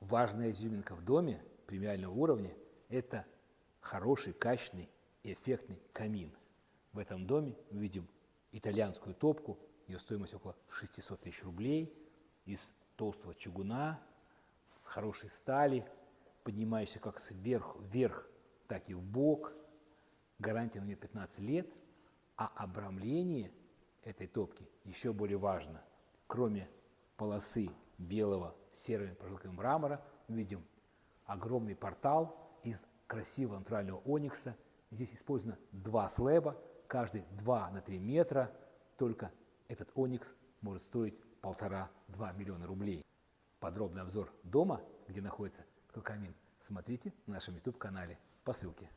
важная изюминка в доме премиального уровня – это хороший, качественный и эффектный камин. В этом доме мы видим итальянскую топку, ее стоимость около 600 тысяч рублей, из толстого чугуна, с хорошей стали, поднимающейся как сверху вверх, так и в бок. Гарантия на нее 15 лет, а обрамление этой топки еще более важно. Кроме полосы белого с серыми прожилками мрамора, мы видим огромный портал из красивого натурального оникса. Здесь использовано 2 слэба, каждый 2 на 3 метра. Только этот оникс может стоить 1,5–2 миллиона рублей. Подробный обзор дома, где находится такой камин, смотрите на нашем YouTube-канале по ссылке.